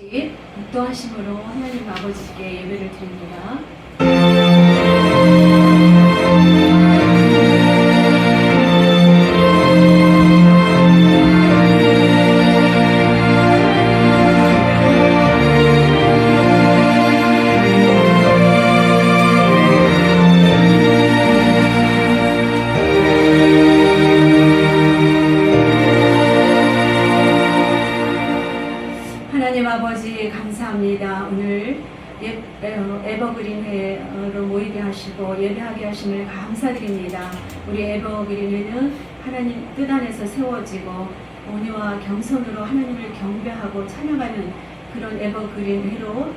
같이 독도하심으로 하나님 아버지께 예배를 드립니다. 하나님 아버지 감사합니다. 오늘 에버그린회로 모이게 하시고 예배하게 하심을 감사드립니다. 우리 에버그린회는 하나님 뜻 안에서 세워지고 온유와 겸손으로 하나님을 경배하고 찬양하는 그런 에버그린회로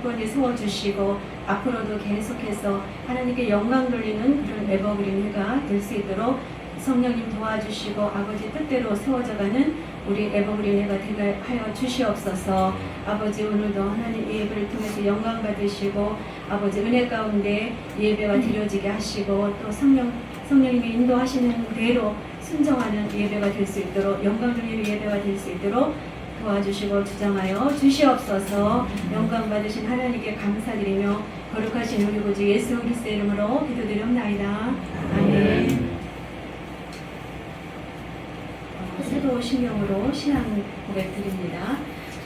굳건히 세워주시고 앞으로도 계속해서 하나님께 영광 돌리는 그런 에버그린회가 될 수 있도록 성령님 도와주시고 아버지 뜻대로 세워져가는 우리 에버그린회가 되게 하여 주시옵소서. 아버지 오늘도 하나님 예배를 통해서 영광 받으시고 아버지 은혜 가운데 예배가 드려지게 하시고 또 성령님이 인도하시는 대로 순종하는 예배가 될 수 있도록 영광 돌리는 예배가 될 수 있도록 도와주시고 주장하여 주시옵소서. 영광 받으신 하나님께 감사드리며 거룩하신 우리 구주 예수 그리스도의 이름으로 기도드립나이다. 아멘. 새로 신명으로 신앙 고백 드립니다.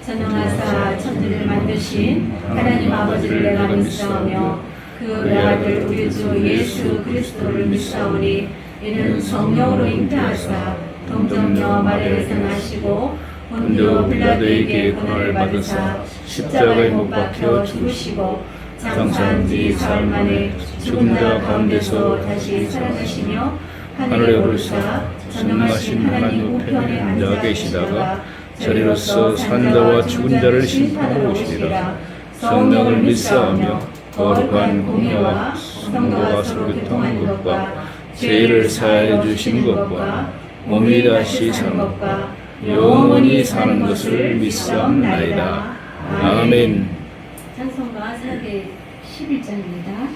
전능하사 천지를 만드신 하나님 아버지를 내가 믿사오며 그 외아들 우리 주 예수 그리스도를 믿사오니 이는 성령으로 잉태하사 동정녀 마리아에서 나시고 본디오 빌라도에게 고난을 받으사 십자가에 못 박혀 죽으시고 장사한 지 사흘 만에 죽은 자 가운데서 다시 살아나시며 하늘에 오르사 전능하신 하나님 우편에 앉아 계시다가 저리로서 산자와 죽은 자를 심판하러 오시리라. 성령을 믿사오며 거룩한 공예와 성도가 서로 교통한 것과 죄를 사하여 주신 것과 몸이 다시 산 것과 영원히 사는 것을 믿사옵나이다. 아멘. 찬송가 411장입니다.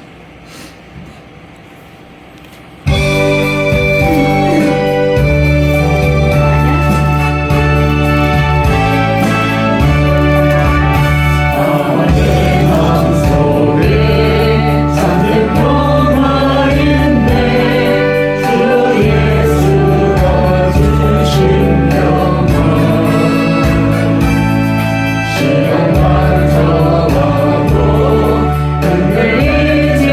시간 완성하고 흔들리지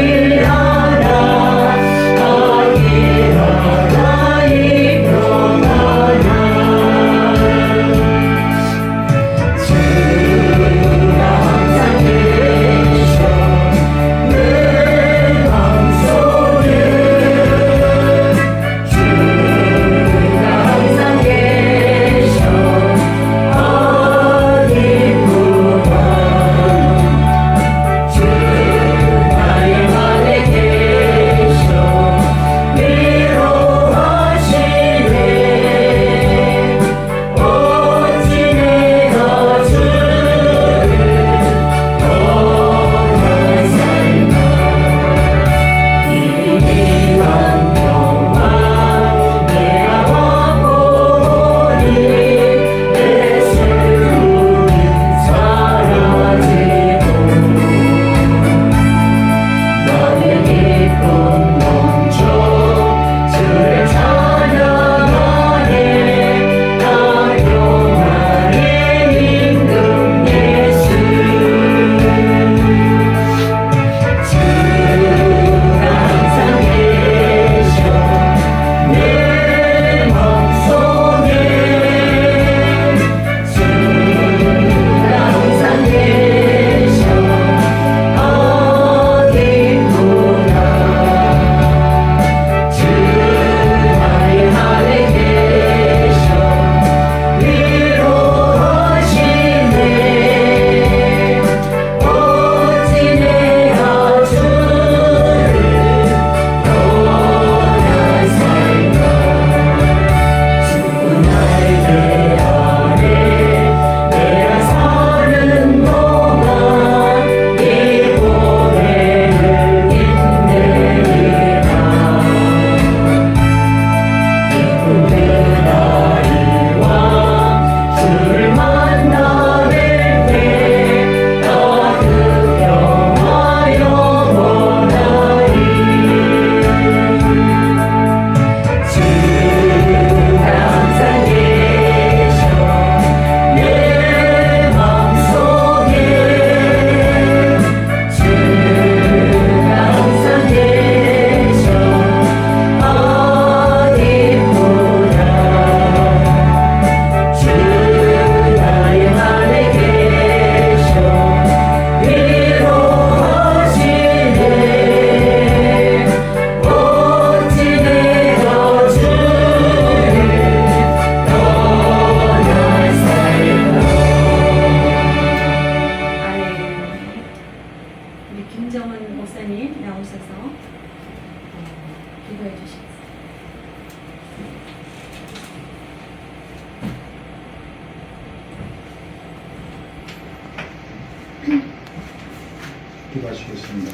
김정은 목사님 나오셔서 기도해 주시겠습니다. 기도하시겠습니다.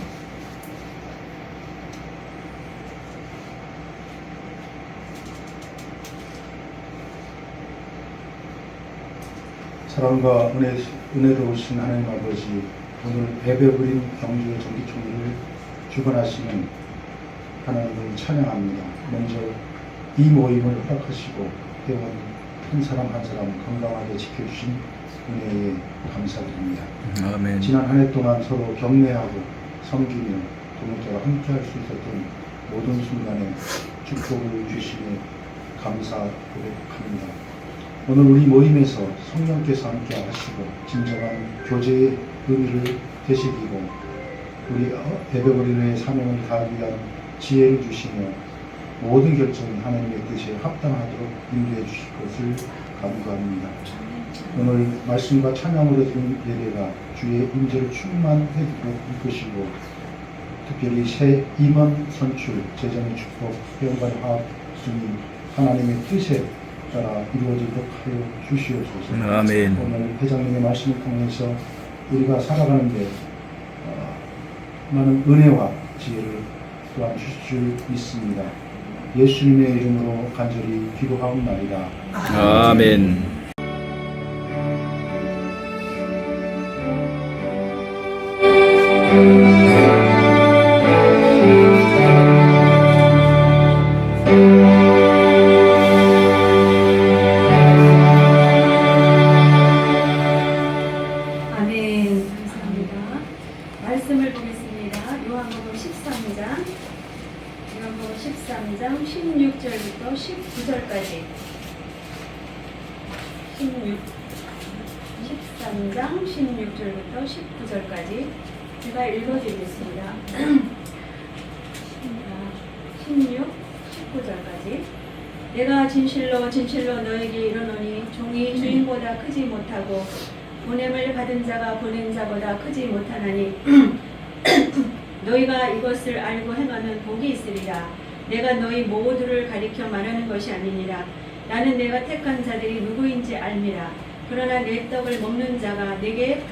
사랑과 은혜로우신 하나님 아버지, 오늘 예배드린 경주의 정기총회를 주관하시는 하나님을 찬양합니다. 먼저 이 모임을 허락하시고 회원 한 사람 한 사람 건강하게 지켜주신 은혜에 감사드립니다. 아멘. 지난 한 해 동안 서로 격려하고 섬기며 동역자와 함께할 수 있었던 모든 순간에 축복을 주시며 감사 고백합니다. 오늘 우리 모임에서 성령께서 함께 하시고 진정한 교제의 의미를 되새기고 우리 예배드리는 사명을 다하기 위한 지혜를 주시며 모든 결정이 하나님의 뜻에 합당하도록 인도해 주실 것을 간구합니다. 오늘 말씀과 찬양으로 드린 예배가 주의 임재를 충만해지도록 이끄시고 특별히 새 임원 선출, 재정의 축복, 회원간 화합 중인 하나님의 뜻에 따라 이루어지도록 하여 주시옵소서. 아멘. 오늘 회장님의 말씀을 통해서 우리가 살아가는데 많은 은혜와 지혜를 또한 주실 줄 믿습니다. 예수님의 이름으로 간절히 기도하옵나이다. 아멘. 아멘. 감사합니다. 말씀을 보겠습니다. 요한복음 13장 16절부터 19절까지 13장 16절부터 19절까지 제가 읽어드리겠습니다. 16, 19절까지 내가 진실로 진실로 너에게 이르노니 종이 주인보다 크지 못하고 보냄을 받은 자가 보낸 자보다 크지 못하나니 너희가 이것을 알고 행하면 복이 있으리라. 내가 너희 모두를 가리켜 말하는 것이 아니니라. 나는 내가 택한 자들이 누구인지 알미라. 그러나 내 떡을 먹는 자가 내게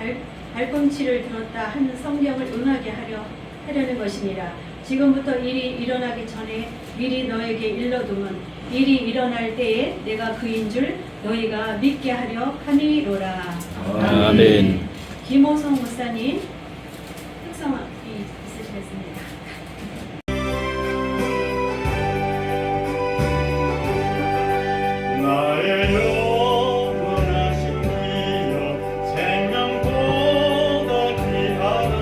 발꿈치를 들었다 한 성경을 응하게 하려는 것이니라. 지금부터 일이 일어나기 전에 미리 너에게 일러두면 일이 일어날 때에 내가 그인 줄 너희가 믿게 하려 함이로라. 아멘. 김호성 목사님 특성이 있으시겠습니다. 나의 영원하신 기억 생명보다 귀하다.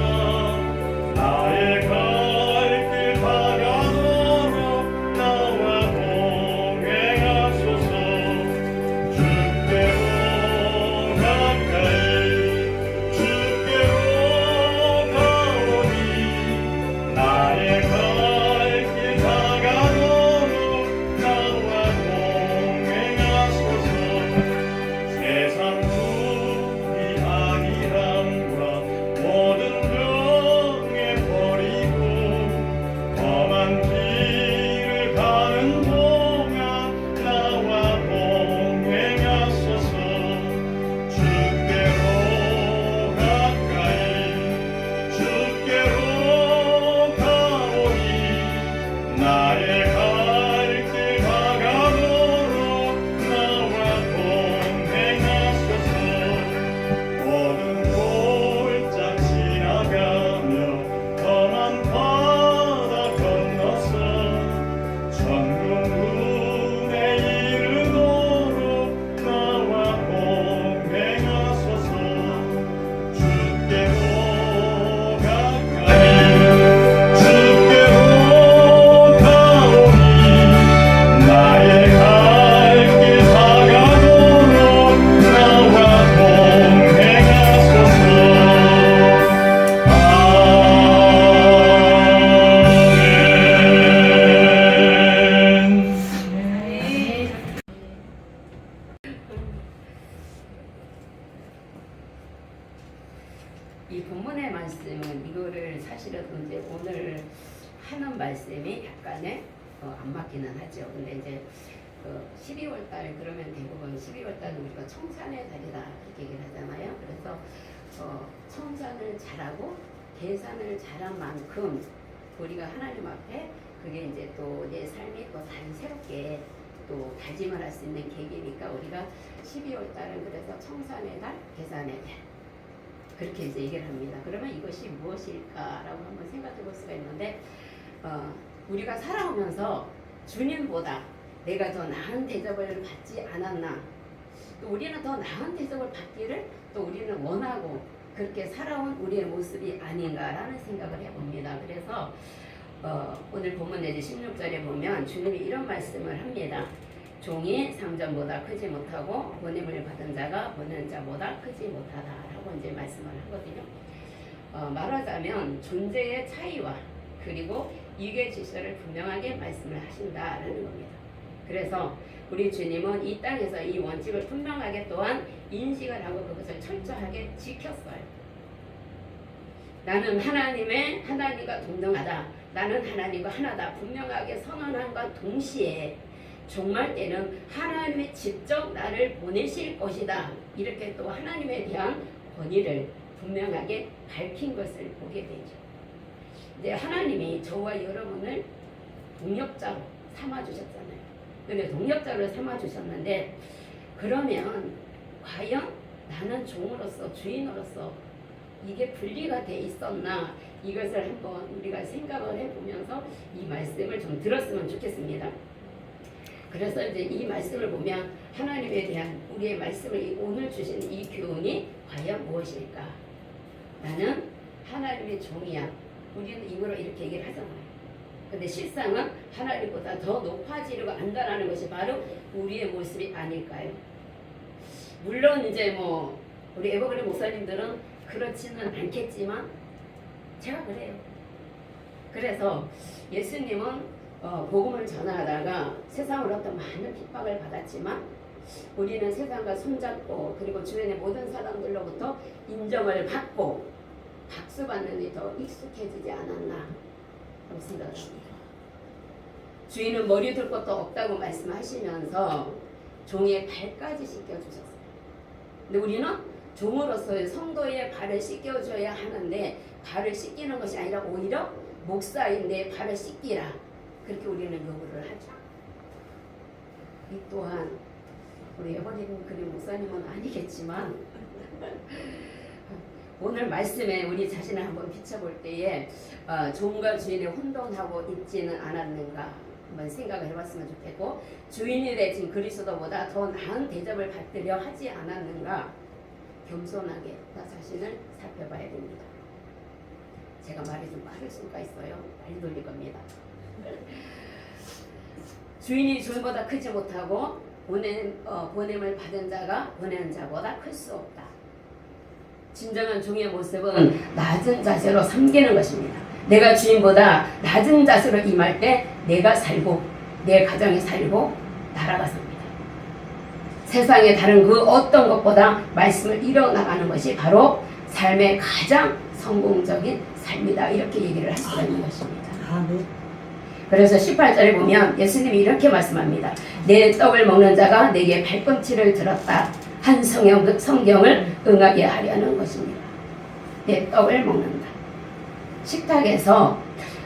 나의 갈 길 다가도록 나와 동행하소서. 주께로 가까이 주께로 아무래도 이제 오늘 하는 말씀이 약간의 안 맞기는 하죠. 근데 이제 12월 달 그러면 대부분 12월 달은 우리가 청산의 달이다 이렇게 얘기를 하잖아요. 그래서 청산을 잘하고 계산을 잘한 만큼 우리가 하나님 앞에 그게 이제 또 내 삶이 또 다른 새롭게 또 다짐을 할 수 있는 계기니까 우리가 12월 달은 그래서 청산의 달, 계산의 달 그렇게 이제 얘기를 합니다. 그러면 이것이 무엇일까라고 한번 생각해 볼 수가 있는데 우리가 살아오면서 주님보다 내가 더 나은 대접을 받지 않았나 또 우리는 더 나은 대접을 받기를 또 우리는 원하고 그렇게 살아온 우리의 모습이 아닌가라는 생각을 해봅니다. 그래서 오늘 본문 내지 16절에 보면 주님이 이런 말씀을 합니다. 종이 상전보다 크지 못하고 보냄을 받은 자가 보낸 자보다 크지 못하다라고 이제 말씀을 하거든요. 말하자면 존재의 차이와 그리고 이계 질서를 분명하게 말씀을 하신다라는 겁니다. 그래서 우리 주님은 이 땅에서 이 원칙을 분명하게 또한 인식을 하고 그것을 철저하게 지켰어요. 나는 하나님과 동등하다. 나는 하나님과 하나다. 분명하게 선언함과 동시에 종말 때는 하나님이 직접 나를 보내실 것이다. 이렇게 또 하나님에 대한 권위를 분명하게 밝힌 것을 보게 되죠. 이제 하나님이 저와 여러분을 동역자로 삼아주셨잖아요. 근데 동역자로 삼아주셨는데 그러면 과연 나는 종으로서 주인으로서 이게 분리가 돼 있었나 이것을 한번 우리가 생각을 해보면서 이 말씀을 좀 들었으면 좋겠습니다. 그래서 이제 이 말씀을 보면 하나님에 대한 우리의 말씀을 오늘 주신 이 교훈이 과연 무엇일까? 나는 하나님의 종이야. 우리는 입으로 이렇게 얘기를 하잖아요. 근데 실상은 하나님보다 더 높아지려고 한다는 것이 바로 우리의 모습이 아닐까요? 물론 이제 뭐 우리 에버그린 목사님들은 그렇지는 않겠지만 제가 그래요. 그래서 예수님은 복음을 전하다가 세상으로 어떤 많은 핍박을 받았지만 우리는 세상과 손잡고 그리고 주변의 모든 사람들로부터 인정을 받고 박수 받는 데 더 익숙해지지 않았나 라고 생각합니다. 주인은 머리 둘 것도 없다고 말씀하시면서 종의 발까지 씻겨주셨어요. 근데 우리는 종으로서의 성도의 발을 씻겨줘야 하는데 발을 씻기는 것이 아니라 오히려 목사인데 발을 씻기라 그렇게 우리는 요구를 하죠. 이 또한 우리 에버린 그린 목사님은 아니겠지만 오늘 말씀에 우리 자신을 한번 비춰볼 때에 종과 주인이 혼돈하고 있지는 않았는가 한번 생각을 해봤으면 좋겠고 주인이 되신 그리스도보다 더 나은 대접을 받으려 하지 않았는가 겸손하게 나 자신을 살펴봐야 됩니다. 제가 말이 좀 빠를 수가 있어요. 빨리 돌릴 겁니다. 주인이 종보다 크지 못하고 보냄을 받은 자가 보낸 자보다 클 수 없다. 진정한 종의 모습은 낮은 자세로 섬기는 것입니다. 내가 주인보다 낮은 자세로 임할 때 내가 살고 내 가정이 살고 나라가 삽니다. 세상의 다른 그 어떤 것보다 말씀을 이뤄나가는 것이 바로 삶의 가장 성공적인 삶이다. 이렇게 얘기를 할 수가 있는 것입니다. 그래서 18절에 보면 예수님이 이렇게 말씀합니다. 내 떡을 먹는 자가 내게 발꿈치를 들었다. 한 성경을 응하게 하려는 것입니다. 내 떡을 먹는다. 식탁에서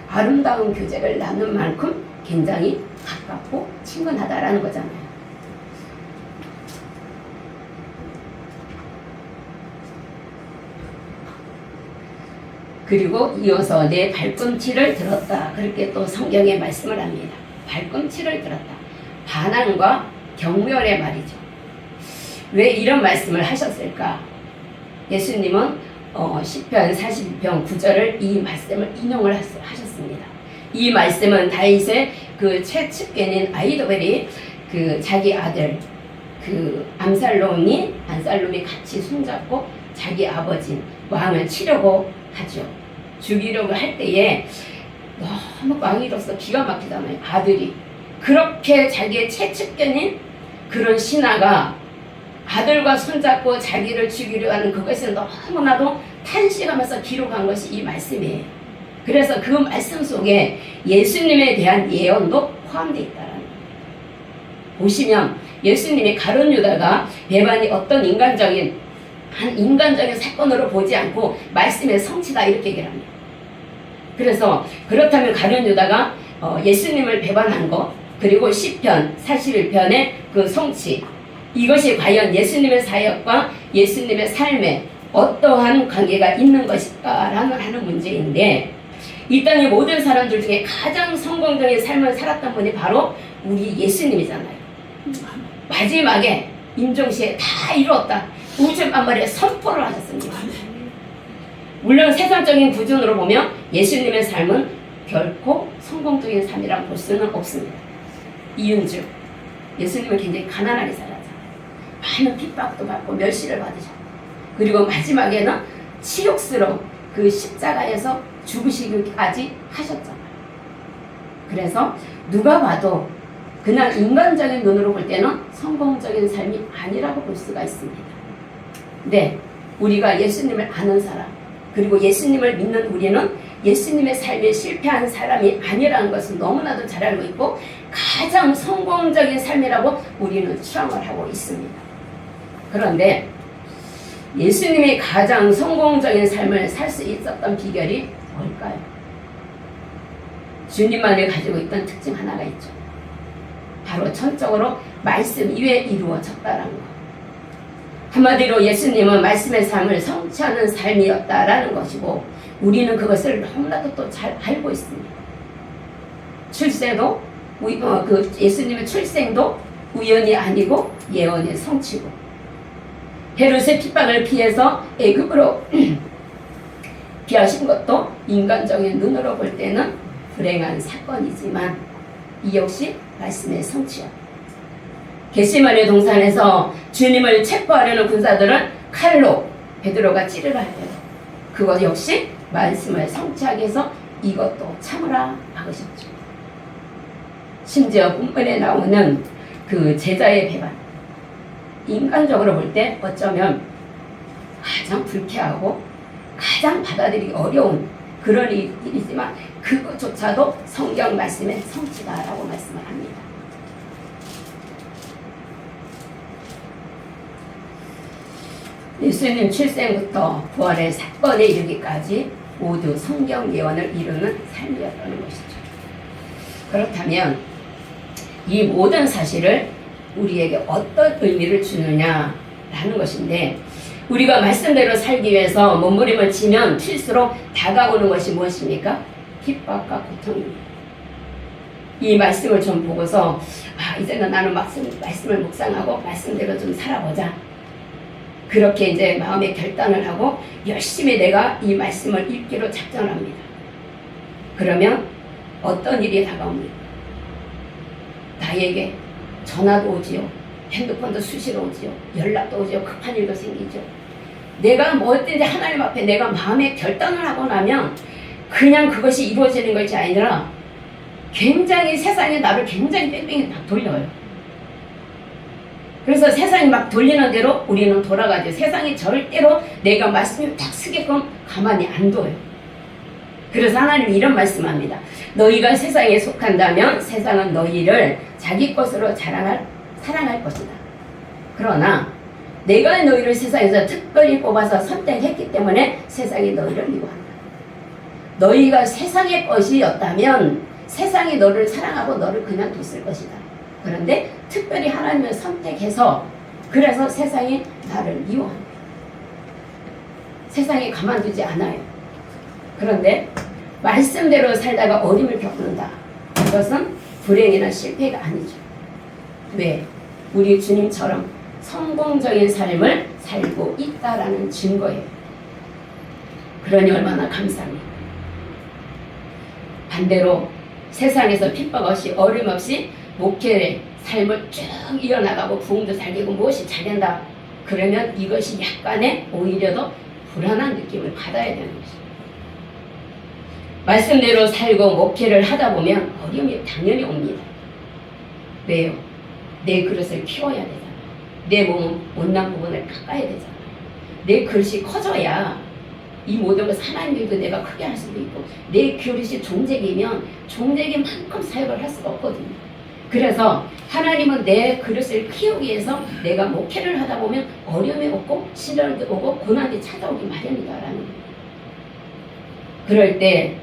아름다운 교제를 나눈 만큼 굉장히 가깝고 친근하다라는 거잖아요. 그리고 이어서 내 발꿈치를 들었다. 그렇게 또 성경에 말씀을 합니다. 발꿈치를 들었다. 반항과 경멸의 말이죠. 왜 이런 말씀을 하셨을까? 예수님은 시편 42편 9절을 이 말씀을 인용을 하셨습니다. 이 말씀은 다윗의 그 최측근인 아히도벨이 그 자기 아들 그 암살롬이 같이 손잡고 자기 아버지 왕을 치려고 하죠. 죽이려고 할 때에 너무 왕이로서 기가 막히잖아요. 아들이 그렇게 자기의 최측근인 그런 신하가 아들과 손잡고 자기를 죽이려 하는 그것을 너무나도 탄식하면서 기록한 것이 이 말씀이에요. 그래서 그 말씀 속에 예수님에 대한 예언도 포함되어 있다는 거예요. 보시면 예수님이 가룟 유다가 배반이 어떤 인간적인 사건으로 보지 않고 말씀의 성취다 이렇게 얘기를 합니다. 그래서 그렇다면 가룟 유다가 예수님을 배반한 것, 그리고 시편 41편의 그 성취, 이것이 과연 예수님의 사역과 예수님의 삶에 어떠한 관계가 있는 것일까라는 하는 문제인데, 이 땅의 모든 사람들 중에 가장 성공적인 삶을 살았던 분이 바로 우리 예수님이잖아요. 마지막에 임종시에 다 이루었다, 우주 만물에 선포를 하셨습니다. 물론 세상적인 구준으로 보면 예수님의 삶은 결코 성공적인 삶이라고 볼 수는 없습니다. 이윤주, 예수님은 굉장히 가난하게 살았잖아요. 많은 핍박도 받고 멸시를 받으셨고, 그리고 마지막에는 치욕스러운 그 십자가에서 죽으시기까지 하셨잖아요. 그래서 누가 봐도 그냥 인간적인 눈으로 볼 때는 성공적인 삶이 아니라고 볼 수가 있습니다. 네, 우리가 예수님을 아는 사람, 그리고 예수님을 믿는 우리는 예수님의 삶에 실패한 사람이 아니라는 것을 너무나도 잘 알고 있고, 가장 성공적인 삶이라고 우리는 추앙을 하고 있습니다. 그런데 예수님이 가장 성공적인 삶을 살 수 있었던 비결이 뭘까요? 주님만이 가지고 있던 특징 하나가 있죠. 바로 전적으로 말씀 위에 이루어졌다라는 것. 한마디로 예수님은 말씀의 삶을 성취하는 삶이었다라는 것이고, 우리는 그것을 너무나도 또 잘 알고 있습니다. 출세도 예수님의 출생도 우연이 아니고 예언의 성취고, 헤롯의 핍박을 피해서 애굽으로 피하신 것도 인간적인 눈으로 볼 때는 불행한 사건이지만 이 역시 말씀의 성취였다. 겟세마네 동산에서 주님을 체포하려는 군사들은 칼로 베드로가 찌르려 할 때도 그것 역시 말씀을 성취하기 위해서 이것도 참으라 막으셨죠. 심지어 본문에 나오는 그 제자의 배반, 인간적으로 볼 때 어쩌면 가장 불쾌하고 가장 받아들이기 어려운 그런 일이지만 그것조차도 성경 말씀의 성취다라고 말씀을 합니다. 예수님 출생부터 부활의 사건에 이르기까지 모두 성경 예언을 이루는 삶이었다는 것이죠. 그렇다면 이 모든 사실을 우리에게 어떤 의미를 주느냐라는 것인데, 우리가 말씀대로 살기 위해서 몸부림을 치면 칠수록 다가오는 것이 무엇입니까? 핍박과 고통입니다. 이 말씀을 좀 보고서 이제는 나는 말씀을 묵상하고 말씀대로 좀 살아보자, 그렇게 이제 마음의 결단을 하고 열심히 내가 이 말씀을 읽기로 작정합니다. 그러면 어떤 일이 다가옵니까? 나에게 전화도 오지요, 핸드폰도 수시로 오지요, 연락도 오지요, 급한 일도 생기죠. 내가 뭐든지 하나님 앞에 내가 마음의 결단을 하고 나면 그냥 그것이 이루어지는 것이 아니라 굉장히 세상에 나를 굉장히 뺑뺑이 막 돌려요. 그래서 세상이 막 돌리는 대로 우리는 돌아가죠. 세상이 절대로 내가 말씀을 딱 쓰게끔 가만히 안 둬요. 그래서 하나님이 이런 말씀합니다. 너희가 세상에 속한다면 세상은 너희를 자기 것으로 사랑할 것이다. 그러나 내가 너희를 세상에서 특별히 뽑아서 선택했기 때문에 세상이 너희를 미워한다. 너희가 세상의 것이었다면 세상이 너를 사랑하고 너를 그냥 뒀을 것이다. 그런데 특별히 하나님을 선택해서 그래서 세상이 나를 미워한다. 세상이 가만두지 않아요. 그런데 말씀대로 살다가 어림을 겪는다. 이것은 불행이나 실패가 아니죠. 왜? 우리 주님처럼 성공적인 삶을 살고 있다라는 증거예요. 그러니 얼마나 감사합니까? 반대로 세상에서 핍박 없이 어림 없이 목회의 삶을 쭉 이어나가고 부흥도 잘 되고 무엇이 잘 된다. 그러면 이것이 약간의 오히려 더 불안한 느낌을 받아야 되는 것입니다. 말씀대로 살고 목회를 하다 보면 어려움이 당연히 옵니다. 왜요? 내 그릇을 키워야 되잖아요. 내 몸은 못난 부분을 깎아야 되잖아요. 내 그릇이 커져야 이 모든 것을 하나님도 내가 크게 할 수도 있고 내 그릇이 종재기면 종재기만큼 사역을 할 수가 없거든요. 그래서 하나님은 내 그릇을 키우기 위해서 내가 목회를 하다 보면 어려움이 오고 시련이 오고 고난이 찾아오기 마련이다라는 거예요. 그럴 때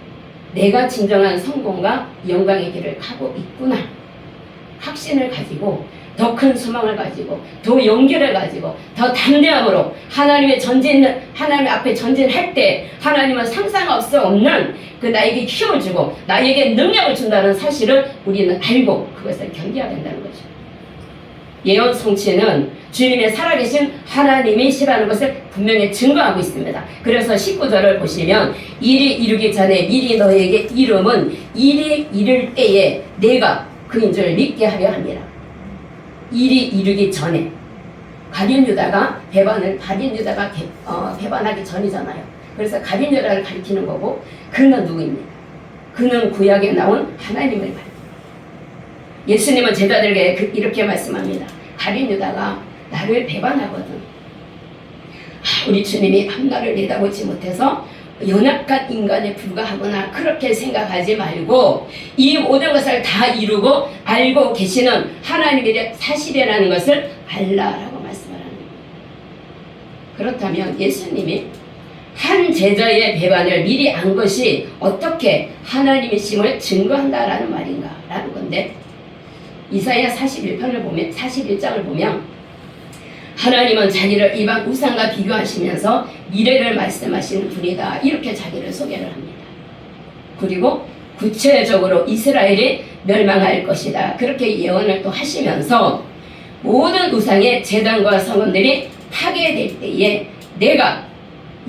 내가 진정한 성공과 영광의 길을 가고 있구나 확신을 가지고 더 큰 소망을 가지고 더 용기를 가지고 더 담대함으로 하나님 앞에 전진할 때 하나님은 상상 수 없는 그 나에게 키워주고 나에게 능력을 준다는 사실을 우리는 알고 그것을 견뎌야 된다는 거죠. 예언 성취는 주님의 살아계신 하나님이시라는 것을 분명히 증거하고 있습니다. 그래서 19절을 보시면 일이 이루기 전에 미리 너에게 이름은 일이 이룰 때에 내가 그인 줄 믿게 하려 합니다. 일이 이루기 전에 가룟 유다가 배반하기 전이잖아요. 그래서 가룟 유다를 가리키는 거고 그는 누구입니까? 그는 구약에 나온 하나님을 가리킵니다. 예수님은 제자들에게 이렇게 말씀합니다. 가룟 유다가 나를 배반하거든. 우리 주님이 앞날을 내다보지 못해서 연약한 인간에 불과하구나 그렇게 생각하지 말고 이 모든 것을 다 이루고 알고 계시는 하나님의 사실이라는 것을 알라라고 말씀을 하는 거예요. 그렇다면 예수님이 한 제자의 배반을 미리 안 것이 어떻게 하나님이심을 증거한다라는 말인가 라는 건데 이사야 41장을 보면 하나님은 자기를 이방 우상과 비교하시면서 미래를 말씀하시는 분이다 이렇게 자기를 소개를 합니다. 그리고 구체적으로 이스라엘이 멸망할 것이다 그렇게 예언을 또 하시면서 모든 우상의 제단과 성원들이 파괴될 때에 내가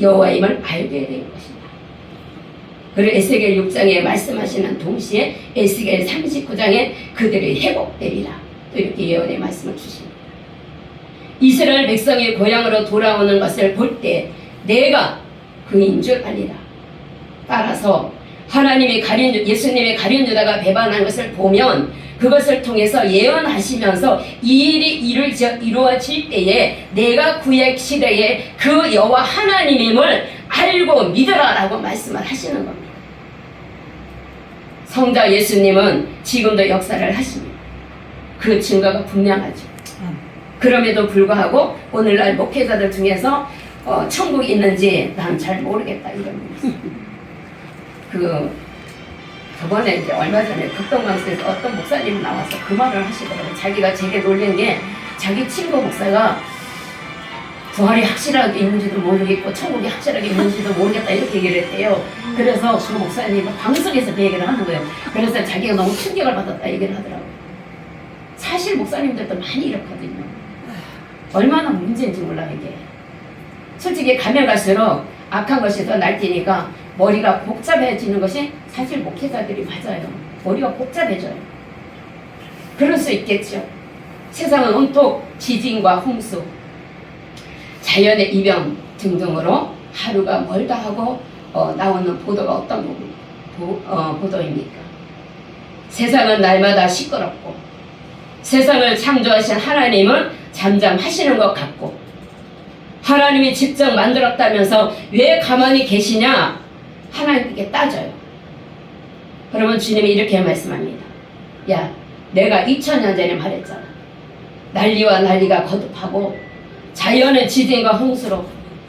여호와임을 알게 될 것이다. 그리고 에스겔 6장에 말씀하시는 동시에 에스겔 39장에 그들이 회복되리라 또 이렇게 예언의 말씀을 주십니다. 이스라엘 백성이 고향으로 돌아오는 것을 볼 때 내가 그인 줄 알리라. 따라서 예수님의 가룟 유다가 배반한 것을 보면 그것을 통해서 예언하시면서 이 일이 이루어질 때에 내가 구약 시대에 그 여호와 하나님임을 알고 믿으라라고 말씀을 하시는 겁니다. 성자 예수님은 지금도 역사를 하십니다. 그 증거가 분명하죠. 그럼에도 불구하고 오늘날 목회자들 중에서 천국이 있는지 난 잘 모르겠다 이런 분이 있어요. 저번에 이제 얼마 전에 극동방송에서 어떤 목사님이 나와서 그 말을 하시더라고요. 자기가 제게 놀린 게 자기 친구 목사가 부활이 확실하게 있는지도 모르겠고 천국이 확실하게 있는지도 모르겠다 이렇게 얘기를 했대요. 그래서 그 목사님이 방송에서 그 얘기를 하는 거예요. 그래서 자기가 너무 충격을 받았다 얘기를 하더라고요. 사실 목사님들도 많이 이렇거든요. 얼마나 문제인지 몰라 이게. 솔직히 가면 갈수록 악한 것이 더 날뛰니까 머리가 복잡해지는 것이 사실 목회자들이 맞아요. 머리가 복잡해져요. 그럴 수 있겠죠. 세상은 온통 지진과 홍수, 자연의 이변 등등으로 하루가 멀다 하고 나오는 보도가 어떤 보도입니까? 세상은 날마다 시끄럽고 세상을 창조하신 하나님은 잠잠하시는 것 같고 하나님이 직접 만들었다면서 왜 가만히 계시냐 하나님께 따져요. 그러면 주님이 이렇게 말씀합니다. 야, 내가 2000년 전에 말했잖아. 난리와 난리가 거듭하고 자연의 지진과 홍수로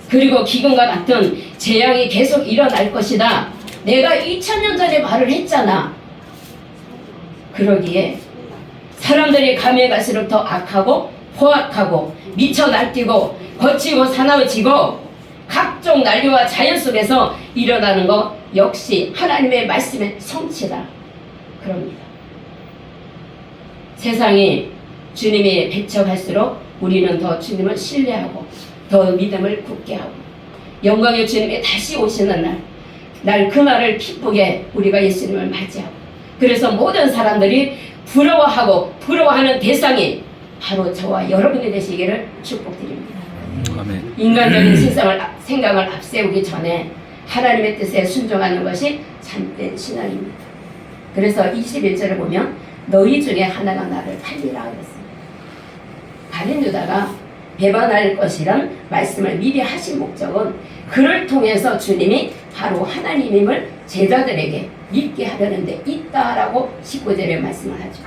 그리고 기근과 같은 재앙이 계속 일어날 것이다. 내가 2000년 전에 말을 했잖아. 그러기에 사람들이 가면 갈수록 더 악하고 포악하고 미쳐 날뛰고 거치고 사나워지고 각종 난리와 자연 속에서 일어나는 것 역시 하나님의 말씀의 성취다. 그럽니다. 세상이 주님이 배척할수록 우리는 더 주님을 신뢰하고 더 믿음을 굳게 하고 영광의 주님이 다시 오시는 날 그날을 기쁘게 우리가 예수님을 맞이하고 그래서 모든 사람들이 부러워하는 대상이 바로 저와 여러분이 되시기를 축복드립니다. 아멘. 인간적인 생각을 앞세우기 전에 하나님의 뜻에 순종하는 것이 참된 신앙입니다. 그래서 21절을 보면 너희 중에 하나가 나를 팔리라 그랬습니다. 가룟 유다가 배반할 것이란 말씀을 미리 하신 목적은 그를 통해서 주님이 바로 하나님임을 제자들에게 믿게 하려는 데 있다라고 19절에 말씀을 하죠.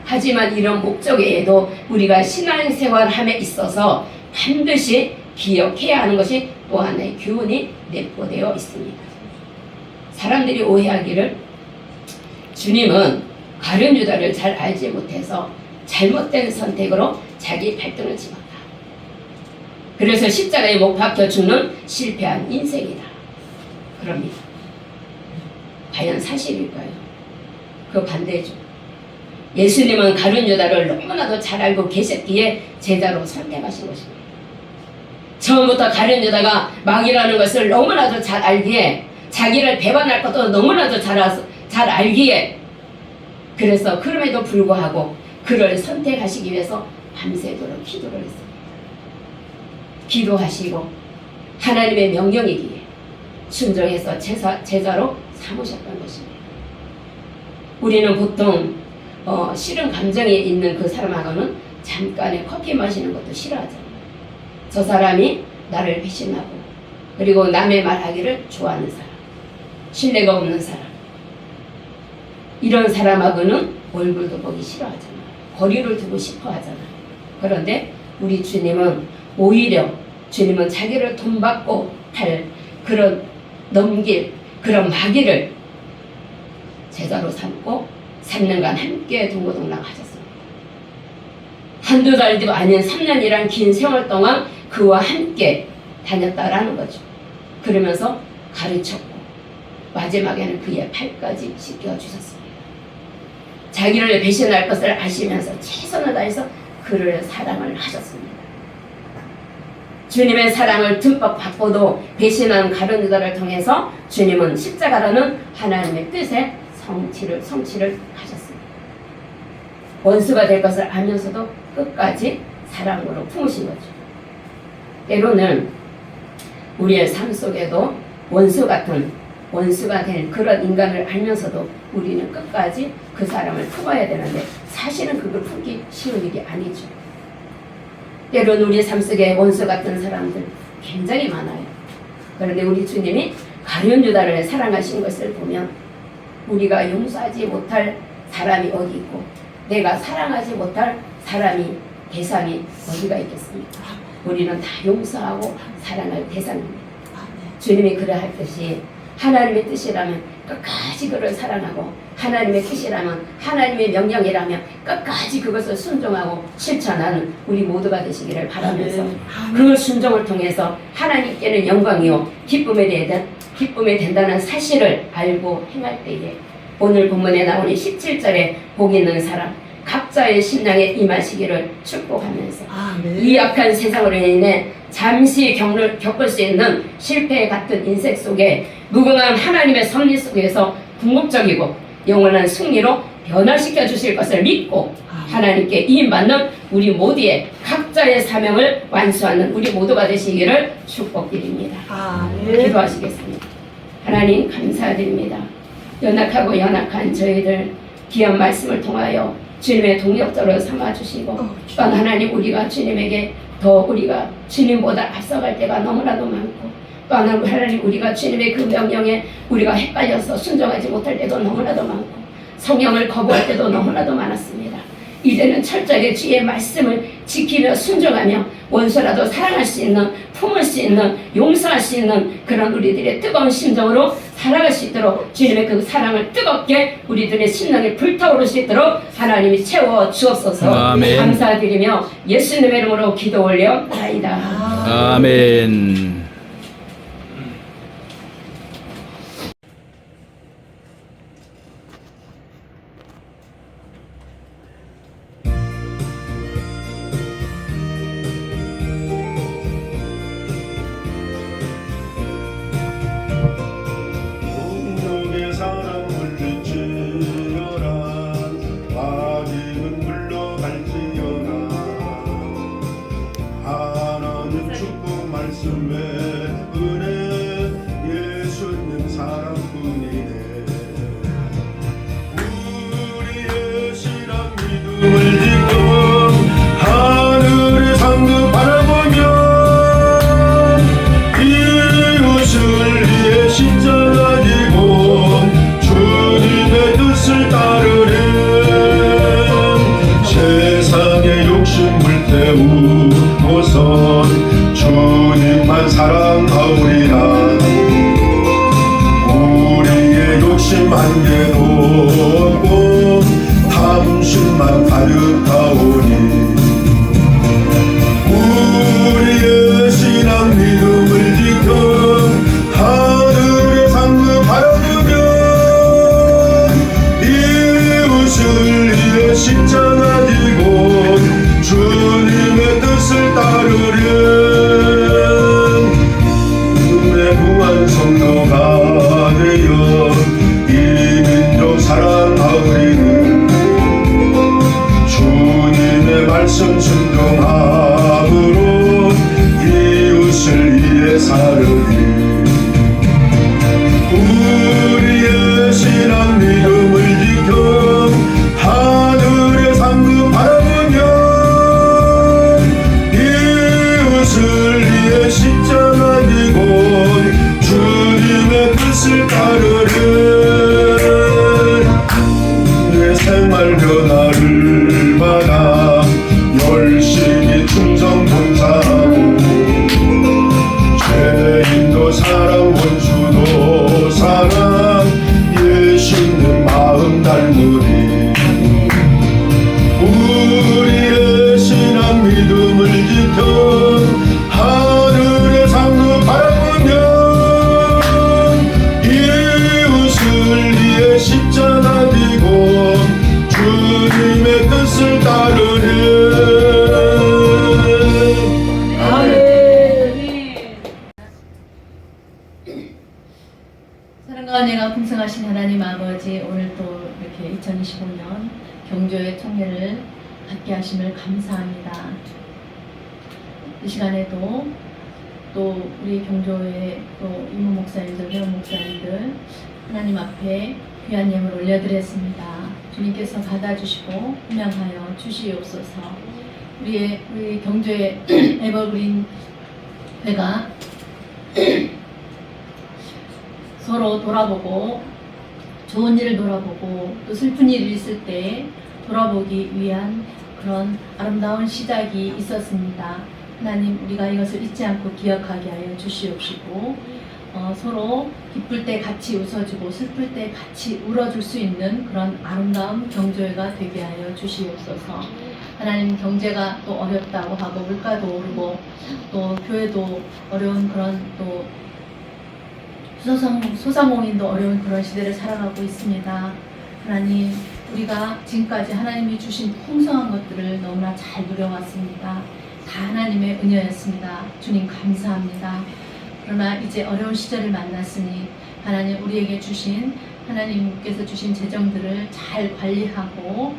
하지만 이런 목적 외에도 우리가 신앙생활함에 있어서 반드시 기억해야 하는 것이 또 하나의 교훈이 내포되어 있습니다. 사람들이 오해하기를 주님은 가룟 유다를 잘 알지 못해서 잘못된 선택으로 자기 발등을 찍었다. 그래서 십자가에 못 박혀 죽는 실패한 인생이다. 그럽니다. 과연 사실일까요? 그 반대죠. 예수님은 가룟 유다를 너무나도 잘 알고 계셨기에 제자로 선택하신 것입니다. 처음부터 가룟 유다가 마귀라는 것을 너무나도 잘 알기에 자기를 배반할 것도 너무나도 잘 알기에 그래서 그럼에도 불구하고 그를 선택하시기 위해서 밤새도록 기도를 했습니다. 기도하시고 하나님의 명령이기에 순종해서 제자로 삼으셨던 것입니다. 우리는 보통 싫은 감정이 있는 그 사람하고는 잠깐에 커피 마시는 것도 싫어하잖아요. 저 사람이 나를 배신하고 그리고 남의 말하기를 좋아하는 사람, 신뢰가 없는 사람, 이런 사람하고는 얼굴도 보기 싫어하잖아요. 거리를 두고 싶어 하잖아요. 그런데 우리 주님은 오히려 주님은 자기를 돈받고 할 그런 넘길 그런 마귀를 제자로 삼고 3년간 함께 동고동락 하셨습니다. 한두 달도 아닌 3년이란 긴 세월 동안 그와 함께 다녔다라는 거죠. 그러면서 가르쳤고 마지막에는 그의 팔까지 씻겨주셨습니다. 자기를 배신할 것을 아시면서 최선을 다해서 그를 사랑을 하셨습니다. 주님의 사랑을 듬뿍 받고도 배신한 가룟 유다를 통해서 주님은 십자가라는 하나님의 뜻에 성취를 하셨습니다. 원수가 될 것을 알면서도 끝까지 사랑으로 품으신 거죠. 때로는 우리의 삶 속에도 원수가 된 그런 인간을 알면서도 우리는 끝까지 그 사람을 품어야 되는데 사실은 그걸 품기 쉬운 일이 아니죠. 때로는 우리 삶 속에 원수 같은 사람들 굉장히 많아요. 그런데 우리 주님이 가룟 유다를 사랑하신 것을 보면 우리가 용서하지 못할 사람이 어디 있고 내가 사랑하지 못할 대상이 어디가 있겠습니까? 우리는 다 용서하고 사랑할 대상입니다. 주님이 그러하듯이 하나님의 뜻이라면 끝까지 그를 사랑하고 하나님의 뜻이라면 하나님의 명령이라면 끝까지 그것을 순종하고 실천하는 우리 모두가 되시기를 바라면서 그 순종을 통해서 하나님께는 영광이요 기쁨이 된다는 사실을 알고 행할 때에 오늘 본문에 나오는 17절에 복 있는 사람 각자의 신랑에 임하시기를 축복하면서 이 악한 세상으로 인해 잠시 겪을 수 있는 실패 같은 인생 속에 무궁한 하나님의 섭리 속에서 궁극적이고 영원한 승리로 변화시켜 주실 것을 믿고 하나님께 이임받는 우리 모두의 각자의 사명을 완수하는 우리 모두가 되시기를 축복드립니다. 기도하시겠습니다. 하나님 감사드립니다. 연약하고 연약한 저희들 귀한 말씀을 통하여 주님의 동력자로 삼아주시고 또한 하나님 우리가 주님에게 더 우리가 주님보다 앞서갈 때가 너무나도 많고 또한 하나님 우리가 주님의 그 명령에 우리가 헷갈려서 순종하지 못할 때도 너무나도 많고 성령을 거부할 때도 너무나도 많았습니다. 이제는 철저하게 주의 말씀을 지키며 순종하며 원수라도 사랑할 수 있는 품을 수 있는 용서할 수 있는 그런 우리들의 뜨거운 심정으로 살아갈 수 있도록 주님의 그 사랑을 뜨겁게 우리들의 심령이 불타오를 수 있도록 하나님이 채워 주옵소서. 아멘. 감사드리며 예수님의 이름으로 기도 올려나이다. 아멘. 동력의 사랑을 비추어라 아직은 물러갈지어다 하나님 축복 말씀에 욕심 한 개도 없고 탐심만 가득하오니 우리의 신앙 믿음을 지켜 하늘의 상급 바라보며 이웃을 위해 십자가 지고 주님의 뜻을 따르려 믿음의 무한 성도가 되어 이 민족 사랑하리는 주님의 말씀 순종함으로 이웃을 위해 살으리 우리의 신앙 믿음을 지켜 하늘의 상급 바라보며 이웃을 위해 십자가 지고 주님의 뜻을 따르리 내 생활 변화를 받아 열심히 충성 봉사하고 죄인도 사랑 원수도 사랑 예수님 마음 닮으리 우리의 신앙 믿음을 지켜 하늘의 상급 바라보며 이웃을 위해 십자가 지고 주님의 뜻을 따르리 사랑과 은혜가 풍성하신 하나님 아버지, 오늘 또 이렇게 2025년 경조의 총회를 갖게 하심을 감사합니다. 이 시간에도 또 우리 경조의 또 이모 목사님들, 회원 목사님들 하나님 앞에 귀한 예물 올려드렸습니다. 주님께서 받아주시고 분양하여 주시옵소서. 우리 경조의 에버그린 회가 서로 돌아보고 좋은 일을 돌아보고 또 슬픈 일이 있을 때 돌아보기 위한 그런 아름다운 시작이 있었습니다. 하나님, 우리가 이것을 잊지 않고 기억하게 하여 주시옵시고 서로 기쁠 때 같이 웃어주고 슬플 때 같이 울어줄 수 있는 그런 아름다운 경조회가 되게 하여 주시옵소서. 하나님, 경제가 또 어렵다고 하고 물가도 오르고 또 교회도 어려운 그런 또 소상공인도 어려운 그런 시대를 살아가고 있습니다. 하나님, 우리가 지금까지 하나님이 주신 풍성한 것들을 너무나 잘 누려왔습니다. 다 하나님의 은혜였습니다. 주님 감사합니다. 그러나 이제 어려운 시절을 만났으니 하나님, 우리에게 주신 하나님께서 주신 재정들을 잘 관리하고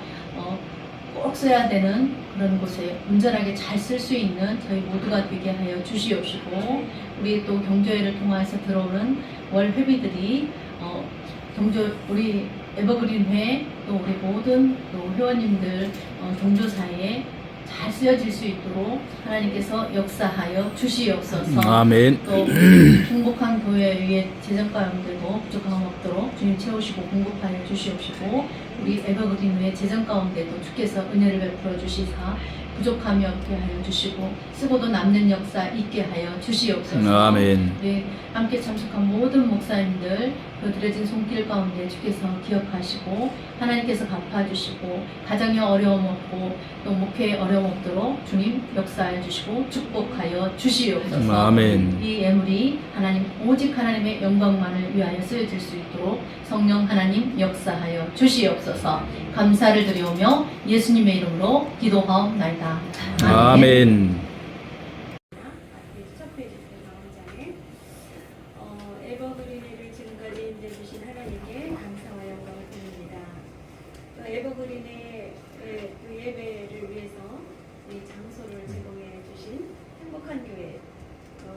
꼭 써야 되는 그런 곳에 온전하게 잘 쓸 수 있는 저희 모두가 되게 하여 주시옵시고, 우리 또 경조회를 통해서 들어오는 월 회비들이 우리 에버그린회 또 우리 모든 또 회원님들 경조사에 잘 쓰여질 수 있도록 하나님께서 역사하여 주시옵소서. 아멘. 또 행복한 교회 위에 재정가운데도 부족함 없도록 주님 채우시고 공급하여 주시옵시고, 우리 에버그린회 재정 가운데도 주께서 은혜를 베풀어 주시사 부족함이 없게 하여 주시고 쓰고도 남는 역사 있게 하여 주시옵소서. 아멘. 네, 함께 참석한 모든 목사님들 그 드려진 손길 가운데 주께서 기억하시고 하나님께서 갚아주시고 가정에 어려움 없고 또 목회에 어려움 없도록 주님 역사해 주시고 축복하여 주시옵소서. 아멘. 이 예물이 하나님 오직 하나님의 영광만을 위하여 쓰여질 수 있도록 성령 하나님 역사하여 주시옵소서. 감사를 드리오며 예수님의 이름으로 기도하옵나이다. 아멘. 첫 페이지 나오잖아요. 에버그린회를 지금까지 인도해주신 하나님께 감사와 영광을 드립니다. 또 에버그린회 그 예배를 위해서 이 장소를 제공해 주신 행복한 교회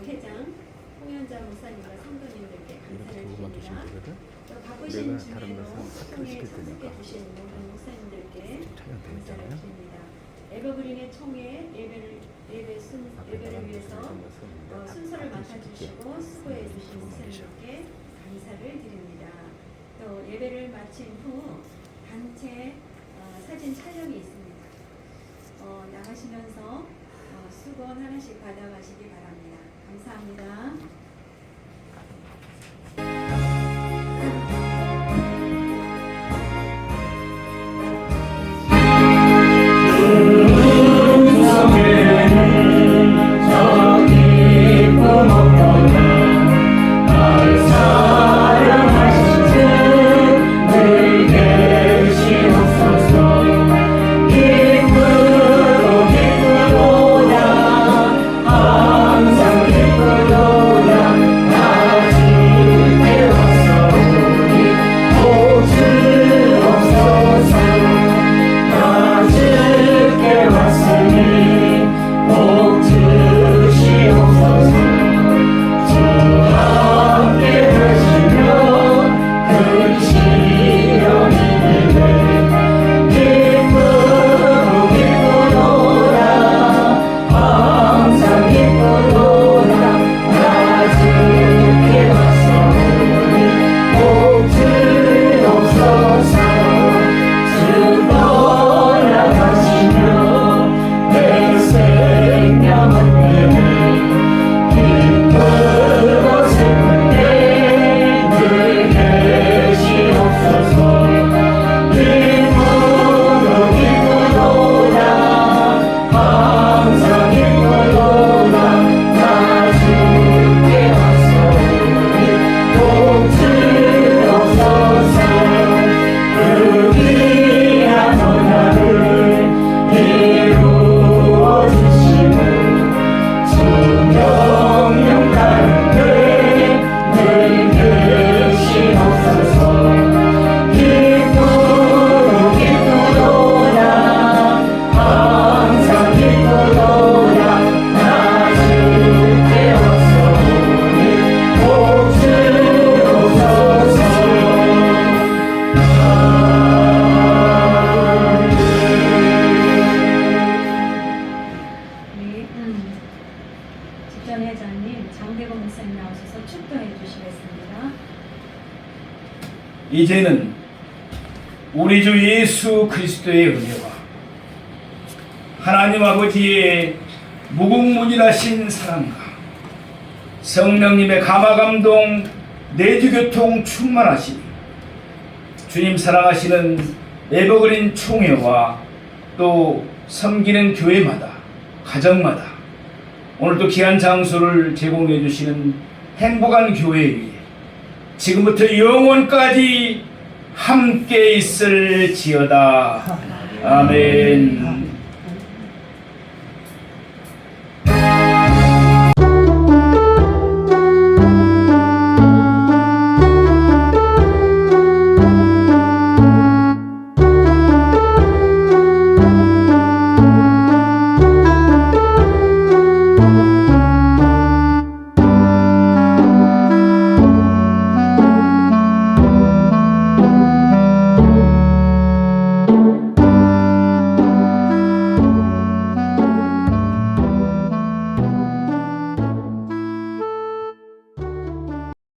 회장 홍현자 목사님과 성도님들께 감사를 드립니다. 또 바쁘신 중에도 총회에 참석해 주신 모든 목사님들께 감사를 드립니다. 에버그린의 총회 예배를 위해서 순서를 맡아주시고 수고해 주신 목사님께 감사를 드립니다. 또 예배를 마친 후 단체 사진 촬영이 있습니다. 나가시면서 수건 하나씩 받아가시기 바랍니다. 감사합니다. 이제는 우리 주 예수 그리스도의 은혜와 하나님 아버지의 무궁무진하신 사랑과 성령님의 감화감동 내주교통 충만하시니 주님 사랑하시는 에버그린 총회와 또 섬기는 교회마다 가정마다 오늘도 귀한 장소를 제공해 주시는 행복한 교회 위에 지금부터 영원까지 함께 있을지어다. 아멘.